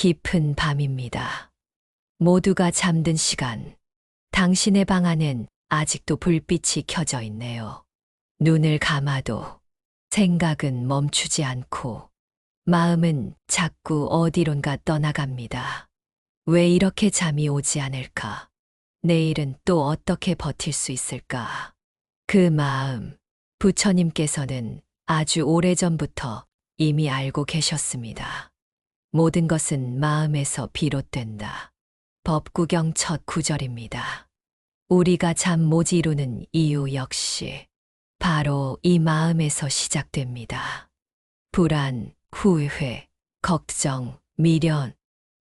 깊은 밤입니다. 모두가 잠든 시간. 당신의 방 안엔 아직도 불빛이 켜져 있네요. 눈을 감아도 생각은 멈추지 않고 마음은 자꾸 어디론가 떠나갑니다. 왜 이렇게 잠이 오지 않을까? 내일은 또 어떻게 버틸 수 있을까? 그 마음, 부처님께서는 아주 오래전부터 이미 알고 계셨습니다. 모든 것은 마음에서 비롯된다. 법구경 첫 구절입니다. 우리가 잠 못 이루는 이유 역시 바로 이 마음에서 시작됩니다. 불안, 후회, 걱정, 미련,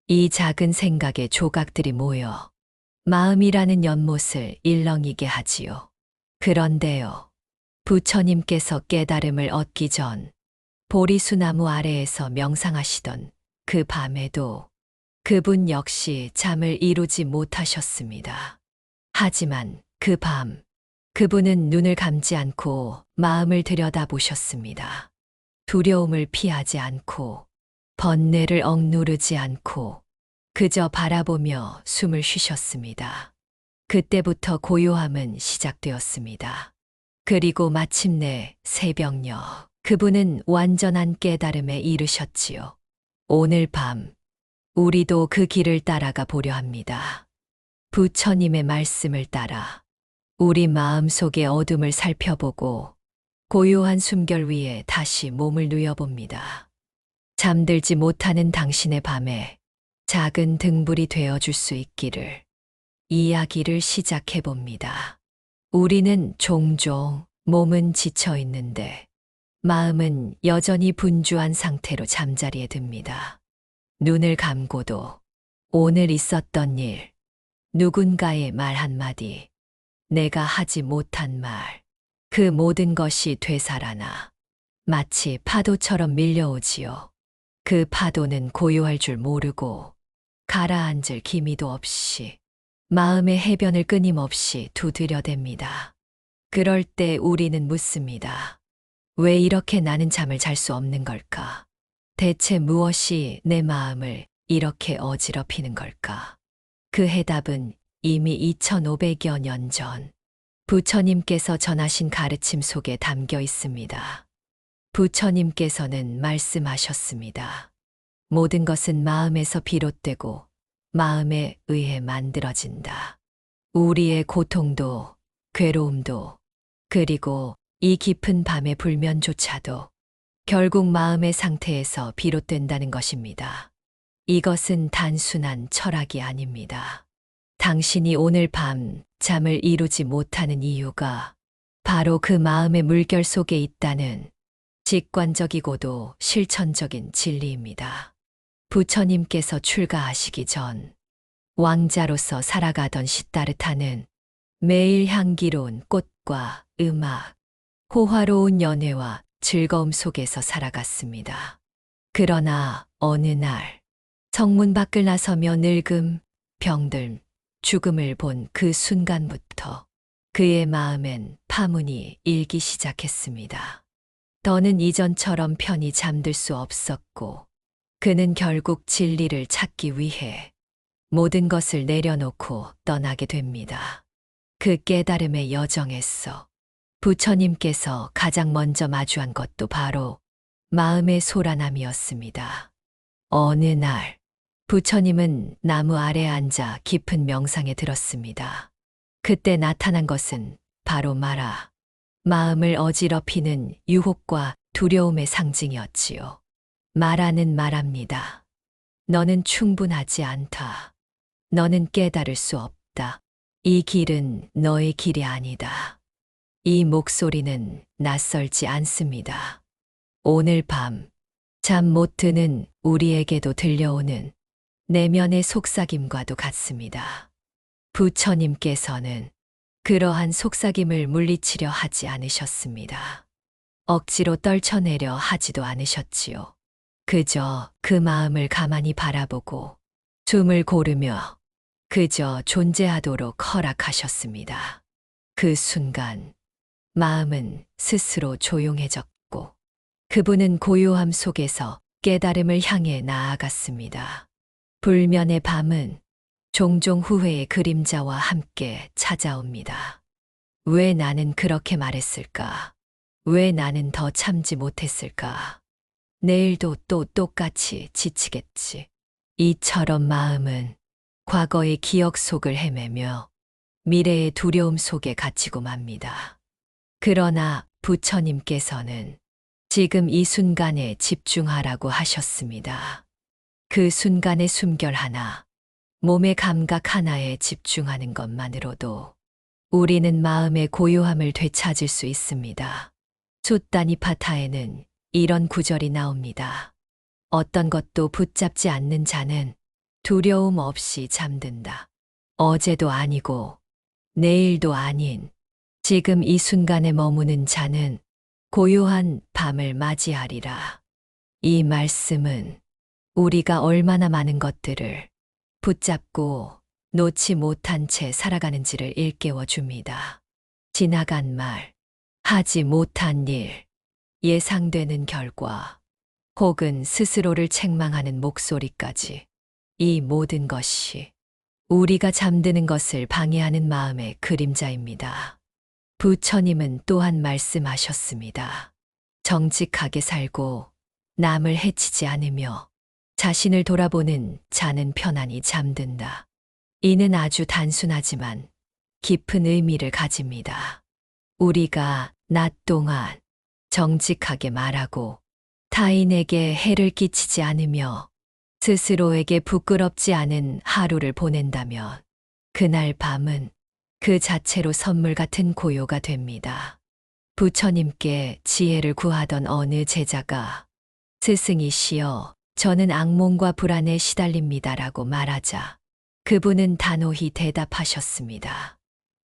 이 작은 생각의 조각들이 모여 마음이라는 연못을 일렁이게 하지요. 그런데요, 부처님께서 깨달음을 얻기 전 보리수나무 아래에서 명상하시던 그 밤에도 그분 역시 잠을 이루지 못하셨습니다. 하지만 그 밤, 그분은 눈을 감지 않고 마음을 들여다보셨습니다. 두려움을 피하지 않고, 번뇌를 억누르지 않고, 그저 바라보며 숨을 쉬셨습니다. 그때부터 고요함은 시작되었습니다. 그리고 마침내 새벽녘, 그분은 완전한 깨달음에 이르셨지요. 오늘 밤, 우리도 그 길을 따라가 보려 합니다. 부처님의 말씀을 따라 우리 마음 속의 어둠을 살펴보고 고요한 숨결 위에 다시 몸을 누여봅니다. 잠들지 못하는 당신의 밤에 작은 등불이 되어줄 수 있기를 이야기를 시작해 봅니다. 우리는 종종 몸은 지쳐 있는데 마음은 여전히 분주한 상태로 잠자리에 듭니다. 눈을 감고도 오늘 있었던 일, 누군가의 말 한마디, 내가 하지 못한 말, 그 모든 것이 되살아나 마치 파도처럼 밀려오지요. 그 파도는 고요할 줄 모르고 가라앉을 기미도 없이 마음의 해변을 끊임없이 두드려댑니다. 그럴 때 우리는 묻습니다. 왜 이렇게 나는 잠을 잘 수 없는 걸까? 대체 무엇이 내 마음을 이렇게 어지럽히는 걸까? 그 해답은 이미 2500여 년 전 부처님께서 전하신 가르침 속에 담겨 있습니다. 부처님께서는 말씀하셨습니다. 모든 것은 마음에서 비롯되고 마음에 의해 만들어진다. 우리의 고통도, 괴로움도, 그리고 이 깊은 밤의 불면조차도 결국 마음의 상태에서 비롯된다는 것입니다. 이것은 단순한 철학이 아닙니다. 당신이 오늘 밤 잠을 이루지 못하는 이유가 바로 그 마음의 물결 속에 있다는 직관적이고도 실천적인 진리입니다. 부처님께서 출가하시기 전 왕자로서 살아가던 시다르타는 매일 향기로운 꽃과 음악, 호화로운 연애와 즐거움 속에서 살아갔습니다. 그러나 어느 날 성문 밖을 나서며 늙음, 병들, 죽음을 본 그 순간부터 그의 마음엔 파문이 일기 시작했습니다. 더는 이전처럼 편히 잠들 수 없었고 그는 결국 진리를 찾기 위해 모든 것을 내려놓고 떠나게 됩니다. 그 깨달음의 여정에서 부처님께서 가장 먼저 마주한 것도 바로 마음의 소란함이었습니다. 어느 날 부처님은 나무 아래에 앉아 깊은 명상에 들었습니다. 그때 나타난 것은 바로 마라, 마음을 어지럽히는 유혹과 두려움의 상징이었지요. 마라는 말합니다. 너는 충분하지 않다. 너는 깨달을 수 없다. 이 길은 너의 길이 아니다. 이 목소리는 낯설지 않습니다. 오늘 밤 잠 못 드는 우리에게도 들려오는 내면의 속삭임과도 같습니다. 부처님께서는 그러한 속삭임을 물리치려 하지 않으셨습니다. 억지로 떨쳐내려 하지도 않으셨지요. 그저 그 마음을 가만히 바라보고 숨을 고르며 그저 존재하도록 허락하셨습니다. 그 순간 마음은 스스로 조용해졌고 그분은 고요함 속에서 깨달음을 향해 나아갔습니다. 불면의 밤은 종종 후회의 그림자와 함께 찾아옵니다. 왜 나는 그렇게 말했을까? 왜 나는 더 참지 못했을까? 내일도 또 똑같이 지치겠지. 이처럼 마음은 과거의 기억 속을 헤매며 미래의 두려움 속에 갇히고 맙니다. 그러나 부처님께서는 지금 이 순간에 집중하라고 하셨습니다. 그 순간의 숨결 하나, 몸의 감각 하나에 집중하는 것만으로도 우리는 마음의 고요함을 되찾을 수 있습니다. 숫다니파타에는 이런 구절이 나옵니다. 어떤 것도 붙잡지 않는 자는 두려움 없이 잠든다. 어제도 아니고 내일도 아닌 지금 이 순간에 머무는 자는 고요한 밤을 맞이하리라. 이 말씀은 우리가 얼마나 많은 것들을 붙잡고 놓지 못한 채 살아가는지를 일깨워 줍니다. 지나간 말, 하지 못한 일, 예상되는 결과, 혹은 스스로를 책망하는 목소리까지 이 모든 것이 우리가 잠드는 것을 방해하는 마음의 그림자입니다. 부처님은 또한 말씀하셨습니다. 정직하게 살고 남을 해치지 않으며 자신을 돌아보는 자는 편안히 잠든다. 이는 아주 단순하지만 깊은 의미를 가집니다. 우리가 낮 동안 정직하게 말하고 타인에게 해를 끼치지 않으며 스스로에게 부끄럽지 않은 하루를 보낸다면 그날 밤은 그 자체로 선물 같은 고요가 됩니다. 부처님께 지혜를 구하던 어느 제자가 스승이시여, 저는 악몽과 불안에 시달립니다라고 말하자 그분은 단호히 대답하셨습니다.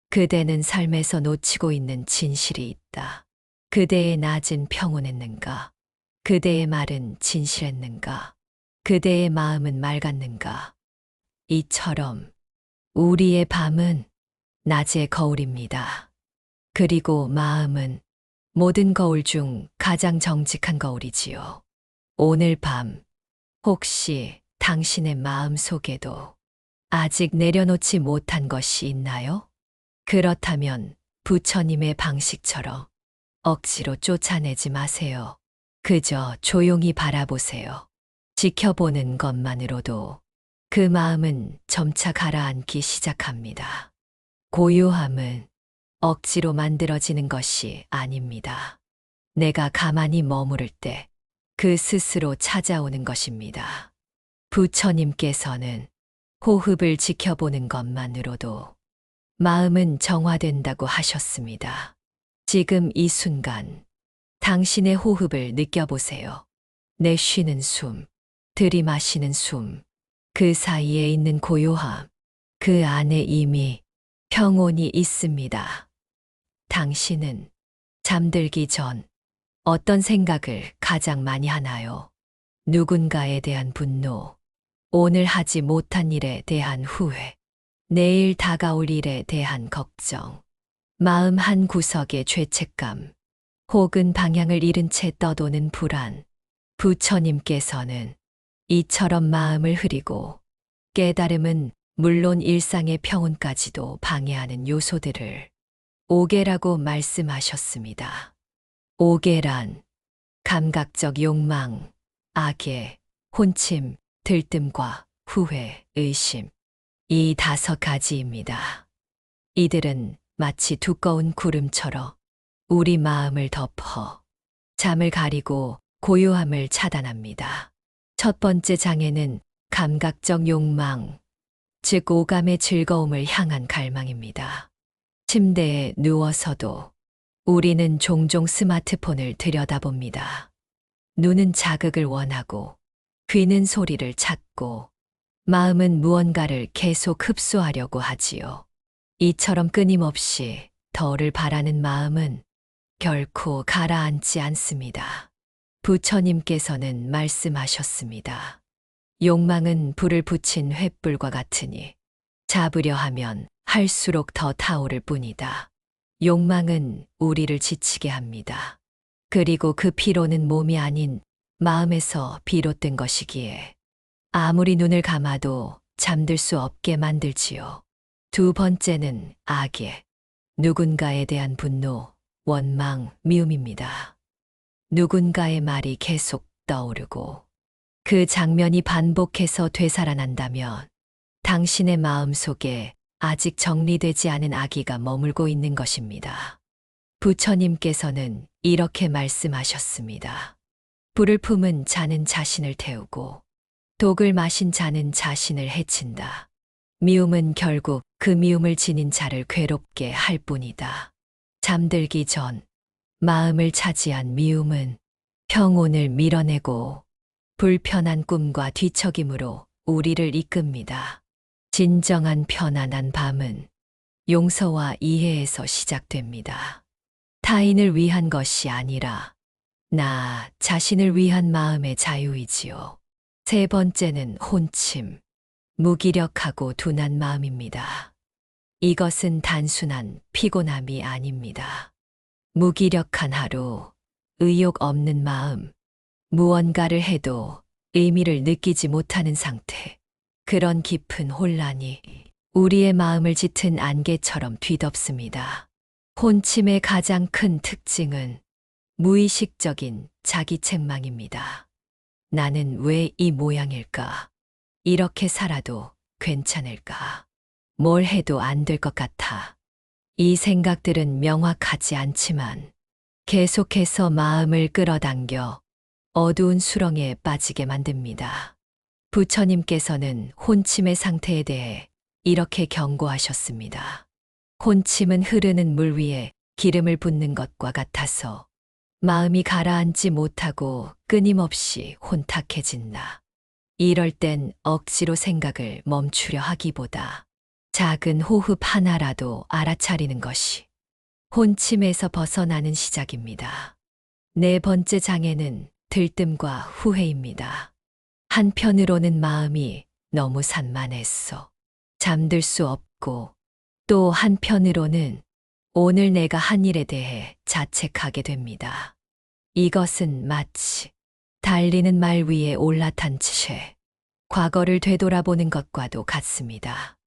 그대는 삶에서 놓치고 있는 진실이 있다. 그대의 낮은 평온했는가? 그대의 말은 진실했는가? 그대의 마음은 맑았는가? 이처럼 우리의 밤은 낮의 거울입니다. 그리고 마음은 모든 거울 중 가장 정직한 거울이지요. 오늘 밤 혹시 당신의 마음 속에도 아직 내려놓지 못한 것이 있나요? 그렇다면 부처님의 방식처럼 억지로 쫓아내지 마세요. 그저 조용히 바라보세요. 지켜보는 것만으로도 그 마음은 점차 가라앉기 시작합니다. 고요함은 억지로 만들어지는 것이 아닙니다. 내가 가만히 머무를 때 그 스스로 찾아오는 것입니다. 부처님께서는 호흡을 지켜보는 것만으로도 마음은 정화된다고 하셨습니다. 지금 이 순간 당신의 호흡을 느껴보세요. 내쉬는 숨, 들이마시는 숨, 그 사이에 있는 고요함, 그 안에 이미 평온이 있습니다. 당신은 잠들기 전 어떤 생각을 가장 많이 하나요? 누군가에 대한 분노, 오늘 하지 못한 일에 대한 후회, 내일 다가올 일에 대한 걱정, 마음 한 구석의 죄책감, 혹은 방향을 잃은 채 떠도는 불안. 부처님께서는 이처럼 마음을 흐리고 깨달음은 물론 일상의 평온까지도 방해하는 요소들을 오계라고 말씀하셨습니다. 오계란 감각적 욕망, 악의, 혼침, 들뜸과 후회, 의심. 이 5가지입니다. 이들은 마치 두꺼운 구름처럼 우리 마음을 덮어 잠을 가리고 고요함을 차단합니다. 첫 번째 장애는 감각적 욕망, 즉 오감의 즐거움을 향한 갈망입니다. 침대에 누워서도 우리는 종종 스마트폰을 들여다봅니다. 눈은 자극을 원하고 귀는 소리를 찾고 마음은 무언가를 계속 흡수하려고 하지요. 이처럼 끊임없이 더를 바라는 마음은 결코 가라앉지 않습니다. 부처님께서는 말씀하셨습니다. 욕망은 불을 붙인 횃불과 같으니 잡으려 하면 할수록 더 타오를 뿐이다. 욕망은 우리를 지치게 합니다. 그리고 그 피로는 몸이 아닌 마음에서 비롯된 것이기에 아무리 눈을 감아도 잠들 수 없게 만들지요. 두 번째는 악의, 누군가에 대한 분노, 원망, 미움입니다. 누군가의 말이 계속 떠오르고 그 장면이 반복해서 되살아난다면 당신의 마음 속에 아직 정리되지 않은 악의가 머물고 있는 것입니다. 부처님께서는 이렇게 말씀하셨습니다. 불을 품은 자는 자신을 태우고 독을 마신 자는 자신을 해친다. 미움은 결국 그 미움을 지닌 자를 괴롭게 할 뿐이다. 잠들기 전 마음을 차지한 미움은 평온을 밀어내고 불편한 꿈과 뒤척임으로 우리를 이끕니다. 진정한 편안한 밤은 용서와 이해에서 시작됩니다. 타인을 위한 것이 아니라 나 자신을 위한 마음의 자유이지요. 세 번째는 혼침, 무기력하고 둔한 마음입니다. 이것은 단순한 피곤함이 아닙니다. 무기력한 하루, 의욕 없는 마음, 무언가를 해도 의미를 느끼지 못하는 상태. 그런 깊은 혼란이 우리의 마음을 짙은 안개처럼 뒤덮습니다. 혼침의 가장 큰 특징은 무의식적인 자기 책망입니다. 나는 왜 이 모양일까? 이렇게 살아도 괜찮을까? 뭘 해도 안 될 것 같아. 이 생각들은 명확하지 않지만 계속해서 마음을 끌어당겨 어두운 수렁에 빠지게 만듭니다. 부처님께서는 혼침의 상태에 대해 이렇게 경고하셨습니다. 혼침은 흐르는 물 위에 기름을 붓는 것과 같아서 마음이 가라앉지 못하고 끊임없이 혼탁해진다. 이럴 땐 억지로 생각을 멈추려 하기보다 작은 호흡 하나라도 알아차리는 것이 혼침에서 벗어나는 시작입니다. 네 번째 장애는 들뜸과 후회입니다. 한편으로는 마음이 너무 산만했어. 잠들 수 없고 또 한편으로는 오늘 내가 한 일에 대해 자책하게 됩니다. 이것은 마치 달리는 말 위에 올라탄 채 과거를 되돌아보는 것과도 같습니다.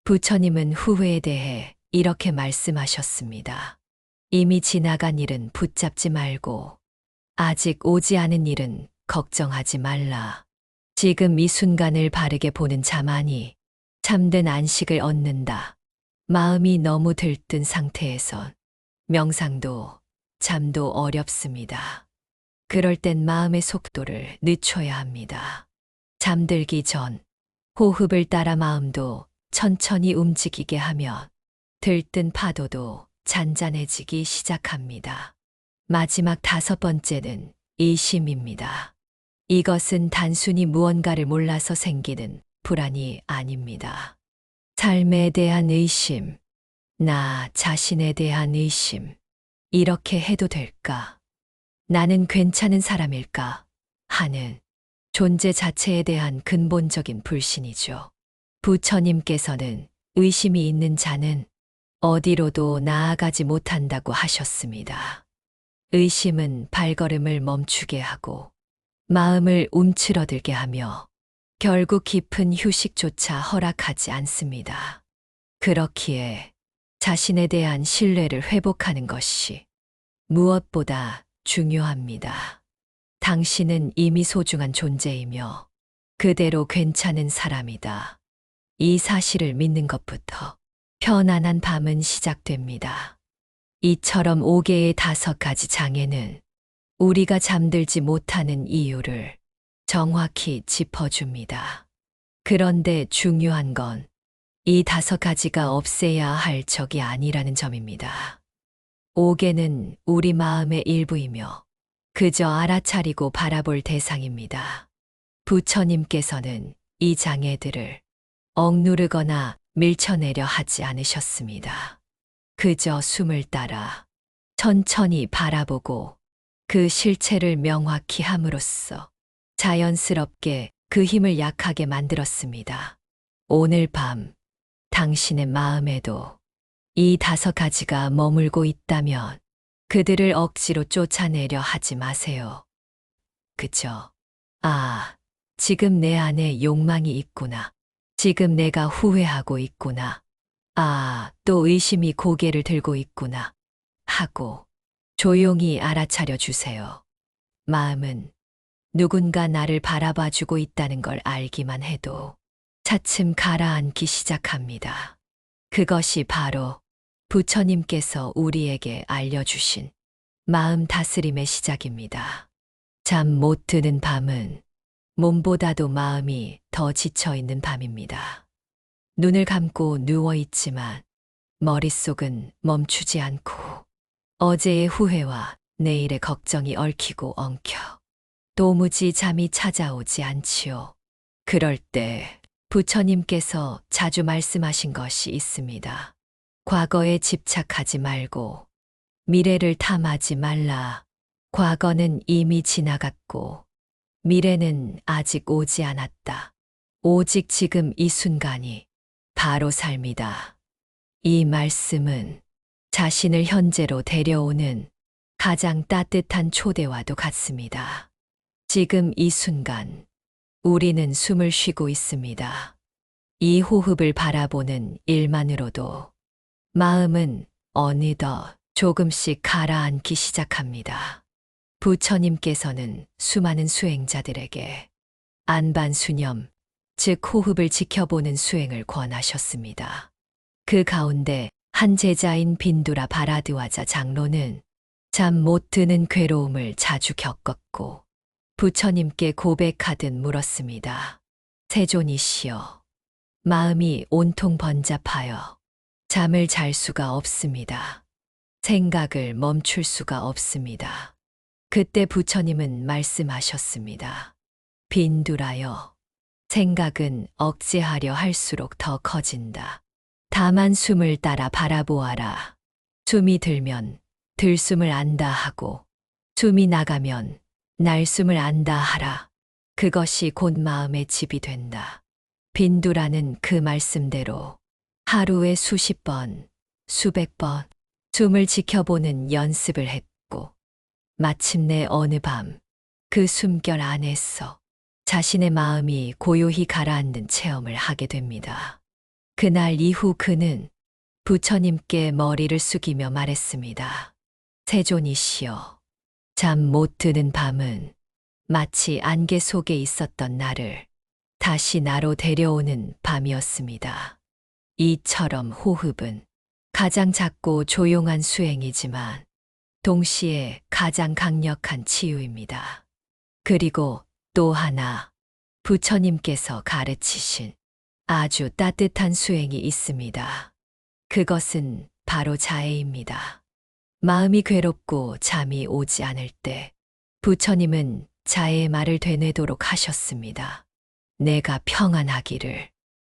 부처님은 후회에 대해 이렇게 말씀하셨습니다. 이미 지나간 일은 붙잡지 말고 아직 오지 않은 일은 걱정하지 말라. 지금 이 순간을 바르게 보는 자만이 참된 안식을 얻는다. 마음이 너무 들뜬 상태에선 명상도 잠도 어렵습니다. 그럴 땐 마음의 속도를 늦춰야 합니다. 잠들기 전 호흡을 따라 마음도 천천히 움직이게 하면 들뜬 파도도 잔잔해지기 시작합니다. 마지막 다섯 번째는 의심입니다. 이것은 단순히 무언가를 몰라서 생기는 불안이 아닙니다. 삶에 대한 의심, 나 자신에 대한 의심, 이렇게 해도 될까? 나는 괜찮은 사람일까? 하는 존재 자체에 대한 근본적인 불신이죠. 부처님께서는 의심이 있는 자는 어디로도 나아가지 못한다고 하셨습니다. 의심은 발걸음을 멈추게 하고 마음을 움츠러들게 하며 결국 깊은 휴식조차 허락하지 않습니다. 그렇기에 자신에 대한 신뢰를 회복하는 것이 무엇보다 중요합니다. 당신은 이미 소중한 존재이며 그대로 괜찮은 사람이다. 이 사실을 믿는 것부터 편안한 밤은 시작됩니다. 이처럼 5개의 5가지 장애는 우리가 잠들지 못하는 이유를 정확히 짚어줍니다. 그런데 중요한 건 이 5가지가 없애야 할 적이 아니라는 점입니다. 5개는 우리 마음의 일부이며 그저 알아차리고 바라볼 대상입니다. 부처님께서는 이 장애들을 억누르거나 밀쳐내려 하지 않으셨습니다. 그저 숨을 따라 천천히 바라보고 그 실체를 명확히 함으로써 자연스럽게 그 힘을 약하게 만들었습니다. 오늘 밤 당신의 마음에도 이 5가지가 머물고 있다면 그들을 억지로 쫓아내려 하지 마세요. 그저 지금 내 안에 욕망이 있구나. 지금 내가 후회하고 있구나. 아, 또 의심이 고개를 들고 있구나. 하고 조용히 알아차려 주세요. 마음은 누군가 나를 바라봐 주고 있다는 걸 알기만 해도 차츰 가라앉기 시작합니다. 그것이 바로 부처님께서 우리에게 알려주신 마음 다스림의 시작입니다. 잠 못 드는 밤은 몸보다도 마음이 더 지쳐 있는 밤입니다. 눈을 감고 누워 있지만 머릿속은 멈추지 않고 어제의 후회와 내일의 걱정이 얽히고 엉켜 도무지 잠이 찾아오지 않지요. 그럴 때 부처님께서 자주 말씀하신 것이 있습니다. 과거에 집착하지 말고 미래를 탐하지 말라. 과거는 이미 지나갔고 미래는 아직 오지 않았다. 오직 지금 이 순간이 바로 삶이다. 이 말씀은 자신을 현재로 데려오는 가장 따뜻한 초대와도 같습니다. 지금 이 순간 우리는 숨을 쉬고 있습니다. 이 호흡을 바라보는 일만으로도 마음은 어느덧 조금씩 가라앉기 시작합니다. 부처님께서는 수많은 수행자들에게 안반수념, 즉 호흡을 지켜보는 수행을 권하셨습니다. 그 가운데 한 제자인 빈두라 바라드와자 장로는 잠 못 드는 괴로움을 자주 겪었고 부처님께 고백하듯 물었습니다. 세존이시여, 마음이 온통 번잡하여 잠을 잘 수가 없습니다. 생각을 멈출 수가 없습니다. 그때 부처님은 말씀하셨습니다. 빈두라여, 생각은 억제하려 할수록 더 커진다. 다만 숨을 따라 바라보아라. 숨이 들면 들숨을 안다 하고 숨이 나가면 날숨을 안다 하라. 그것이 곧 마음의 집이 된다. 빈두라는 그 말씀대로 하루에 수십 번, 수백 번 숨을 지켜보는 연습을 했고 마침내 어느 밤 그 숨결 안에서 자신의 마음이 고요히 가라앉는 체험을 하게 됩니다. 그날 이후 그는 부처님께 머리를 숙이며 말했습니다. 세존이시여, 잠 못 드는 밤은 마치 안개 속에 있었던 나를 다시 나로 데려오는 밤이었습니다. 이처럼 호흡은 가장 작고 조용한 수행이지만 동시에 가장 강력한 치유입니다. 그리고 또 하나 부처님께서 가르치신 아주 따뜻한 수행이 있습니다. 그것은 바로 자애입니다. 마음이 괴롭고 잠이 오지 않을 때 부처님은 자애의 말을 되뇌도록 하셨습니다. 내가 평안하기를,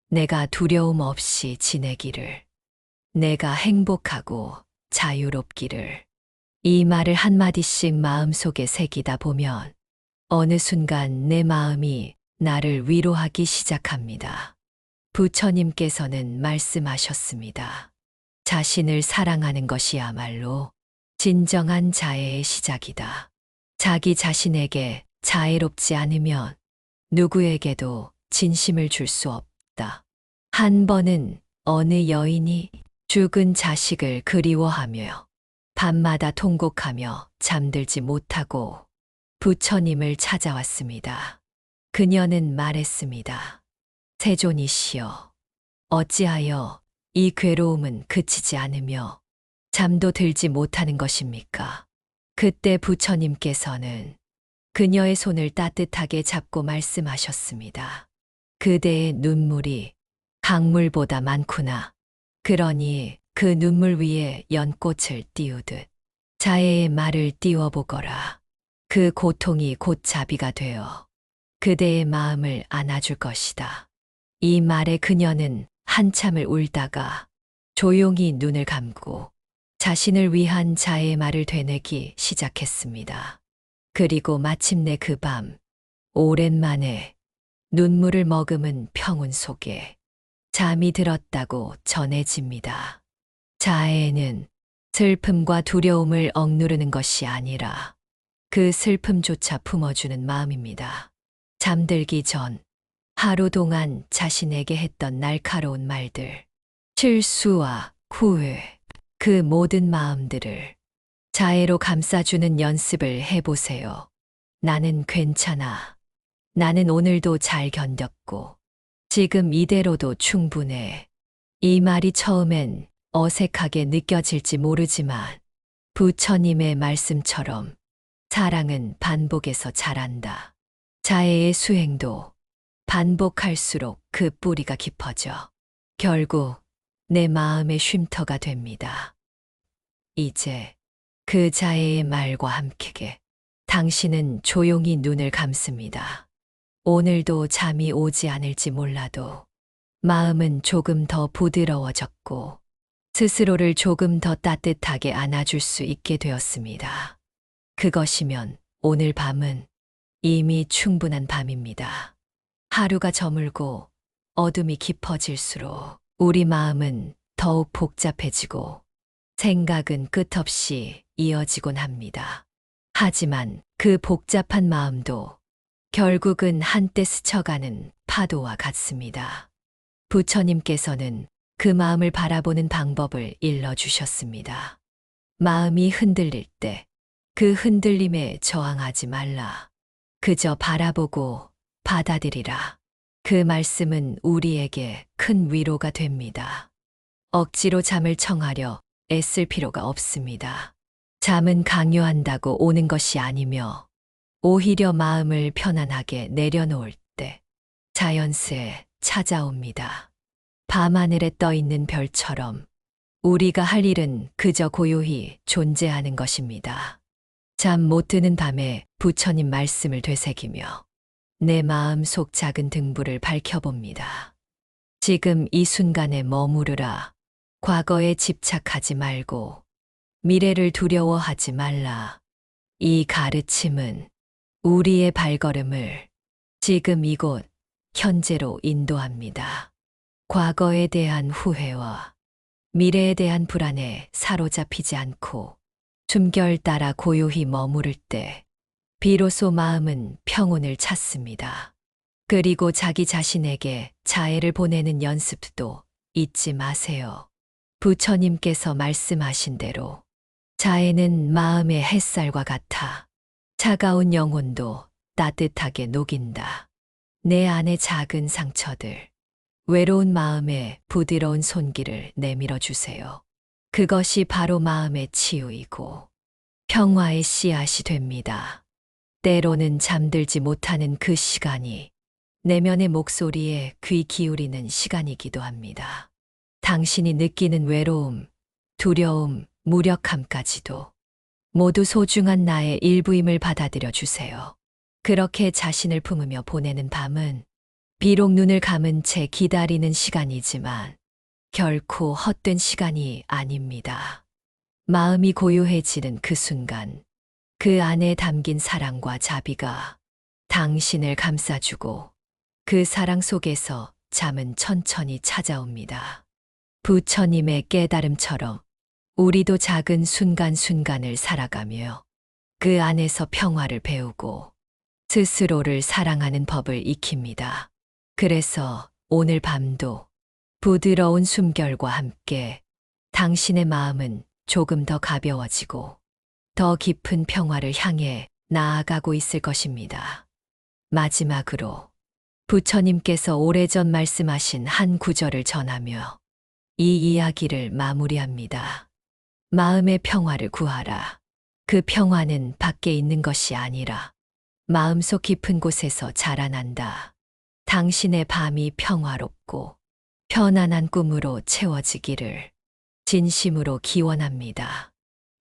내가 두려움 없이 지내기를, 내가 행복하고 자유롭기를. 이 말을 한마디씩 마음속에 새기다 보면 어느 순간 내 마음이 나를 위로하기 시작합니다. 부처님께서는 말씀하셨습니다. 자신을 사랑하는 것이야말로 진정한 자애의 시작이다. 자기 자신에게 자애롭지 않으면 누구에게도 진심을 줄 수 없다. 한 번은 어느 여인이 죽은 자식을 그리워하며 밤마다 통곡하며 잠들지 못하고 부처님을 찾아왔습니다. 그녀는 말했습니다. 세존이시여, 어찌하여 이 괴로움은 그치지 않으며 잠도 들지 못하는 것입니까? 그때 부처님께서는 그녀의 손을 따뜻하게 잡고 말씀하셨습니다. 그대의 눈물이 강물보다 많구나. 그러니 그 눈물 위에 연꽃을 띄우듯 자애의 말을 띄워보거라. 그 고통이 곧 자비가 되어 그대의 마음을 안아줄 것이다. 이 말에 그녀는 한참을 울다가 조용히 눈을 감고 자신을 위한 자애의 말을 되뇌기 시작했습니다. 그리고 마침내 그 밤, 오랜만에 눈물을 머금은 평온 속에 잠이 들었다고 전해집니다. 자애는 슬픔과 두려움을 억누르는 것이 아니라 그 슬픔조차 품어주는 마음입니다. 잠들기 전 하루 동안 자신에게 했던 날카로운 말들, 실수와 후회, 그 모든 마음들을 자애로 감싸주는 연습을 해보세요. 나는 괜찮아. 나는 오늘도 잘 견뎠고, 지금 이대로도 충분해. 이 말이 처음엔 어색하게 느껴질지 모르지만, 부처님의 말씀처럼 사랑은 반복에서 자란다. 자애의 수행도 반복할수록 그 뿌리가 깊어져 결국 내 마음의 쉼터가 됩니다. 이제 그 자애의 말과 함께 당신은 조용히 눈을 감습니다. 오늘도 잠이 오지 않을지 몰라도 마음은 조금 더 부드러워졌고 스스로를 조금 더 따뜻하게 안아줄 수 있게 되었습니다. 그것이면 오늘 밤은 이미 충분한 밤입니다. 하루가 저물고 어둠이 깊어질수록 우리 마음은 더욱 복잡해지고 생각은 끝없이 이어지곤 합니다. 하지만 그 복잡한 마음도 결국은 한때 스쳐가는 파도와 같습니다. 부처님께서는 그 마음을 바라보는 방법을 일러주셨습니다. 마음이 흔들릴 때 그 흔들림에 저항하지 말라. 그저 바라보고 받아들이라. 그 말씀은 우리에게 큰 위로가 됩니다. 억지로 잠을 청하려 애쓸 필요가 없습니다. 잠은 강요한다고 오는 것이 아니며 오히려 마음을 편안하게 내려놓을 때 자연스레 찾아옵니다. 밤하늘에 떠 있는 별처럼 우리가 할 일은 그저 고요히 존재하는 것입니다. 잠 못 드는 밤에 부처님 말씀을 되새기며 내 마음 속 작은 등불을 밝혀봅니다. 지금 이 순간에 머무르라. 과거에 집착하지 말고 미래를 두려워하지 말라. 이 가르침은 우리의 발걸음을 지금 이곳 현재로 인도합니다. 과거에 대한 후회와 미래에 대한 불안에 사로잡히지 않고 숨결 따라 고요히 머무를 때 비로소 마음은 평온을 찾습니다. 그리고 자기 자신에게 자애를 보내는 연습도 잊지 마세요. 부처님께서 말씀하신 대로 자애는 마음의 햇살과 같아 차가운 영혼도 따뜻하게 녹인다. 내 안의 작은 상처들, 외로운 마음에 부드러운 손길을 내밀어 주세요. 그것이 바로 마음의 치유이고 평화의 씨앗이 됩니다. 때로는 잠들지 못하는 그 시간이 내면의 목소리에 귀 기울이는 시간이기도 합니다. 당신이 느끼는 외로움, 두려움, 무력함까지도 모두 소중한 나의 일부임을 받아들여 주세요. 그렇게 자신을 품으며 보내는 밤은 비록 눈을 감은 채 기다리는 시간이지만 결코 헛된 시간이 아닙니다. 마음이 고요해지는 그 순간, 그 안에 담긴 사랑과 자비가 당신을 감싸주고 그 사랑 속에서 잠은 천천히 찾아옵니다. 부처님의 깨달음처럼 우리도 작은 순간순간을 살아가며 그 안에서 평화를 배우고 스스로를 사랑하는 법을 익힙니다. 그래서 오늘 밤도 부드러운 숨결과 함께 당신의 마음은 조금 더 가벼워지고 더 깊은 평화를 향해 나아가고 있을 것입니다. 마지막으로 부처님께서 오래전 말씀하신 한 구절을 전하며 이 이야기를 마무리합니다. 마음의 평화를 구하라. 그 평화는 밖에 있는 것이 아니라 마음속 깊은 곳에서 자라난다. 당신의 밤이 평화롭고 편안한 꿈으로 채워지기를 진심으로 기원합니다.